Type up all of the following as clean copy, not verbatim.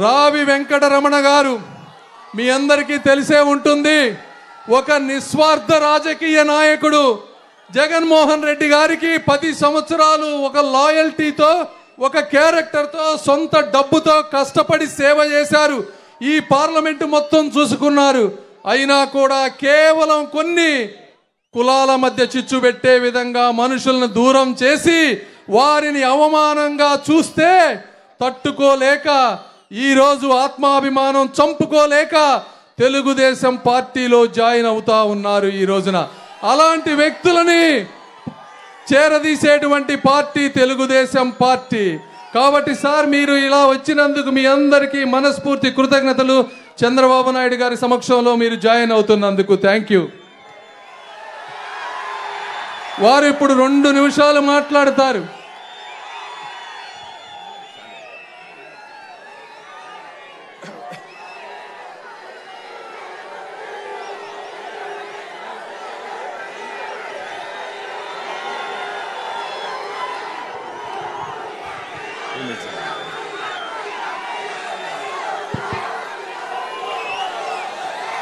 రావి వెంకటరమణ గారు మీ అందరికీ తెలిసే ఉంటుంది. ఒక నిస్వార్థ రాజకీయ నాయకుడు. జగన్మోహన్ రెడ్డి గారికి 10 సంవత్సరాలు ఒక లాయల్టీతో, ఒక క్యారెక్టర్తో, సొంత డబ్బుతో కష్టపడి సేవ చేశారు. ఈ పార్లమెంటు మొత్తం చూసుకున్నారు. అయినా కూడా కేవలం కొన్ని కులాల మధ్య చిచ్చు పెట్టే విధంగా మనుషులను దూరం చేసి వారిని అవమానంగా చూస్తే తట్టుకోలేక ఈరోజు ఆత్మాభిమానం చంపుకోలేక తెలుగుదేశం పార్టీలో జాయిన్ అవుతా ఉన్నారు. ఈ రోజున అలాంటి వ్యక్తులని చేరదీసేటువంటి పార్టీ తెలుగుదేశం పార్టీ. కాబట్టి సార్, మీరు ఇలా వచ్చినందుకు మీ అందరికీ మనస్ఫూర్తి కృతజ్ఞతలు. చంద్రబాబు నాయుడు గారి సమక్షంలో మీరు జాయిన్ అవుతున్నందుకు థ్యాంక్ యూ. వారు ఇప్పుడు 2 నిమిషాలు మాట్లాడతారు.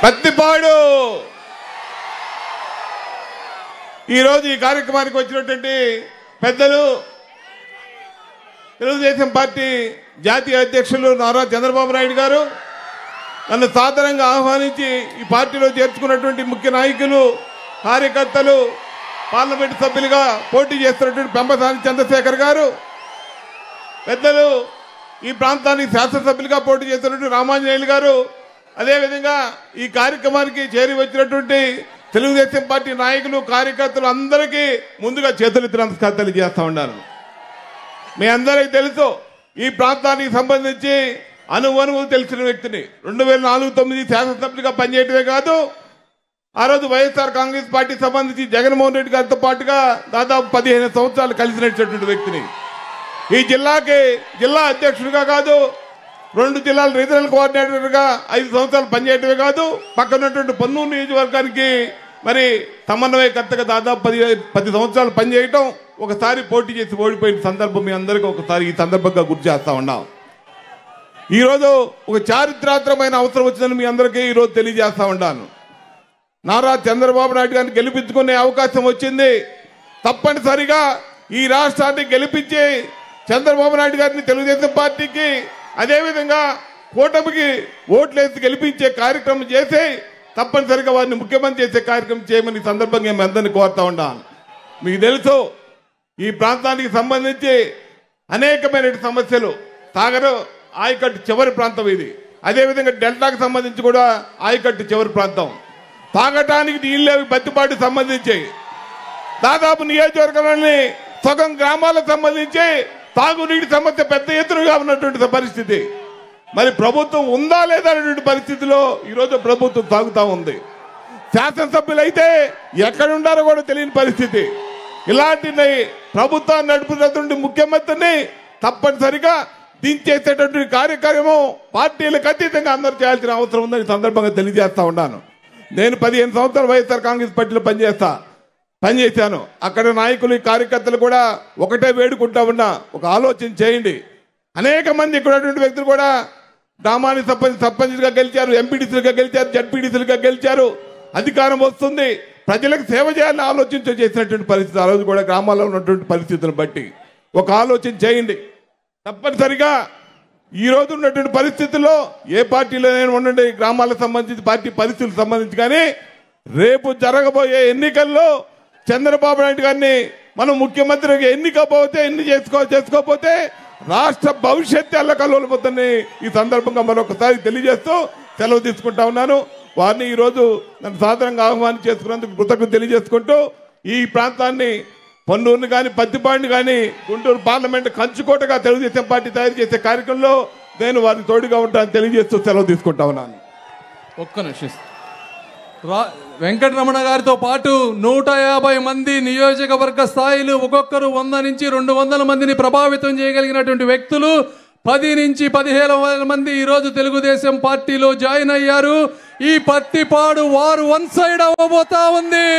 పత్తిపాడు ఈరోజు ఈ కార్యక్రమానికి వచ్చినటువంటి పెద్దలు, తెలుగుదేశం పార్టీ జాతీయ అధ్యక్షులు నారా చంద్రబాబు నాయుడు గారు, నన్ను సాధారణంగా ఆహ్వానించి ఈ పార్టీలో చేర్చుకున్నటువంటి ముఖ్య నాయకులు, కార్యకర్తలు, పార్లమెంటు సభ్యులుగా పోటీ చేస్తున్నటువంటి పెంపసాని చంద్రశేఖర్ గారు, పెద్దలు ఈ ప్రాంతానికి శాసనసభ్యులుగా పోటీ చేస్తున్నటువంటి రామాంజనేయులు గారు, అదేవిధంగా ఈ కార్యక్రమానికి చేరి వచ్చినటువంటి తెలుగుదేశం పార్టీ నాయకులు, కార్యకర్తలు అందరికీ ముందుగా చేతులెత్తి నమస్కారం తెలియజేస్తా ఉన్నాను. మీ అందరికీ తెలుసు, ఈ ప్రాంతానికి సంబంధించి అనువనువు తెలిసిన వ్యక్తిని. 2004-09 శాసనసభ్యులుగా పనిచేయటమే కాదు, ఆ రోజు వైఎస్ఆర్ కాంగ్రెస్ పార్టీ సంబంధించి జగన్మోహన్ రెడ్డి గారితో పాటుగా దాదాపు 15 సంవత్సరాలు కలిసి నడిచినటువంటి వ్యక్తిని. ఈ జిల్లాకి జిల్లా అధ్యక్షుడిగా కాదు, 2 జిల్లాల రీజనల్ కోఆర్డినేటర్గా 5 సంవత్సరాలు పనిచేయటమే కాదు, పక్కనటువంటి పొన్నూరు నియోజకవర్గానికి మరి సమన్వయకర్తగా దాదాపు 10 సంవత్సరాలు పనిచేయటం, ఒకసారి పోటీ చేసి ఓడిపోయిన సందర్భం మీ అందరికీ ఒకసారి ఈ సందర్భంగా గుర్తు చేస్తా ఉన్నాం. ఈరోజు ఒక చారిత్రాత్మకమైన అవసరం వచ్చిందని మీ అందరికీ ఈరోజు తెలియజేస్తా ఉన్నాను. నారా చంద్రబాబు నాయుడు గారిని గెలిపించుకునే అవకాశం వచ్చింది. తప్పనిసరిగా ఈ రాష్ట్రాన్ని గెలిపించి చంద్రబాబు నాయుడు గారిని తెలుగుదేశం పార్టీకి, అదేవిధంగా కూటమికి ఓట్లేసి గెలిపించే కార్యక్రమం చేసి తప్పనిసరిగా వారిని ముఖ్యమంత్రి చేసే కార్యక్రమం చేయమని ఈ సందర్భంగా మేము అందరినీ కోరుతా ఉన్నాను. మీకు తెలుసు, ఈ ప్రాంతానికి సంబంధించి అనేకమైన సమస్యలు. సాగర్ ఆయకట్టు చివరి ప్రాంతం ఇది. అదేవిధంగా డెల్టాకు సంబంధించి కూడా ఆయకట్టు చివరి ప్రాంతం. తాగటానికి నీళ్ళేవి బత్తిపాటికి సంబంధించి దాదాపు నియోజకవర్గంలోని సగం గ్రామాలకు సంబంధించి తాగునీటి సమస్య పెద్ద ఎత్తునగా ఉన్నటువంటి పరిస్థితి. మరి ప్రభుత్వం ఉందా లేదా అనేటువంటి పరిస్థితిలో ఈరోజు ప్రభుత్వం సాగుతూ ఉంది. శాసనసభ్యులైతే ఎక్కడుండారో కూడా తెలియని పరిస్థితి. ఇలాంటి ప్రభుత్వాన్ని నడుపుతున్నటువంటి ముఖ్యమంత్రిని తప్పనిసరిగా దించేసేటటువంటి కార్యక్రమం పార్టీలకు అతీతంగా అందరూ చేయాల్సిన అవసరం ఉందని సందర్భంగా తెలియజేస్తా ఉన్నాను. నేను 15 సంవత్సరాలు వైఎస్ఆర్ కాంగ్రెస్ పార్టీలో పనిచేశాను. అక్కడ నాయకులు, కార్యకర్తలు కూడా ఒకటే వేడుకుంటా ఉన్నా, ఒక ఆలోచన చేయండి. అనేక మంది ఇక్కడ వ్యక్తులు కూడా గ్రామానికి సర్పంచ్గా గెలిచారు, ఎంపీటీసీలుగా గెలిచారు, జడ్పీటీసీలుగా గెలిచారు. అధికారం వస్తుంది, ప్రజలకు సేవ చేయాలని ఆలోచించి చేసినటువంటి పరిస్థితి. ఆ రోజు కూడా గ్రామాల్లో ఉన్నటువంటి పరిస్థితులను బట్టి ఒక ఆలోచన చేయండి. తప్పనిసరిగా ఈ రోజు ఉన్నటువంటి పరిస్థితుల్లో ఏ పార్టీలోనైనా ఉండండి, గ్రామాలకు సంబంధించి పార్టీ పరిస్థితులకు సంబంధించి, కానీ రేపు జరగబోయే ఎన్నికల్లో చంద్రబాబు నాయుడు గారిని మనం ముఖ్యమంత్రిగా ఎన్ని చేసుకోకపోతే రాష్ట్ర భవిష్యత్తు అల్లకల్లోలిపోతుందని ఈ సందర్భంగా మరొకసారి తెలియజేస్తూ సెలవు తీసుకుంటా ఉన్నాను. వారిని ఈరోజు నన్ను సాధారణంగా ఆహ్వానం చేసుకున్నందుకు కృతజ్ఞత తెలియజేసుకుంటూ, ఈ ప్రాంతాన్ని పొన్నూరుని కానీ పత్తిపాడిని కానీ గుంటూరు పార్లమెంట్ కంచుకోటగా తెలుగుదేశం పార్టీ తయారు చేసే కార్యక్రమంలో నేను వారిని తోడుగా ఉంటానని తెలియజేస్తూ సెలవు తీసుకుంటా ఉన్నాను. ఒక్క నిమిషం. వెంకటరమణ గారితో పాటు 150 మంది నియోజకవర్గ స్థాయిలు, ఒక్కొక్కరు 100 నుంచి 200 మందిని ప్రభావితం చేయగలిగినటువంటి వ్యక్తులు, 10 నుంచి 15,000 మంది ఈరోజు తెలుగుదేశం పార్టీలో జాయిన్ అయ్యారు. ఈ పత్తిపాడు వారు 1 సైడ్ అవ్వబోతా ఉంది.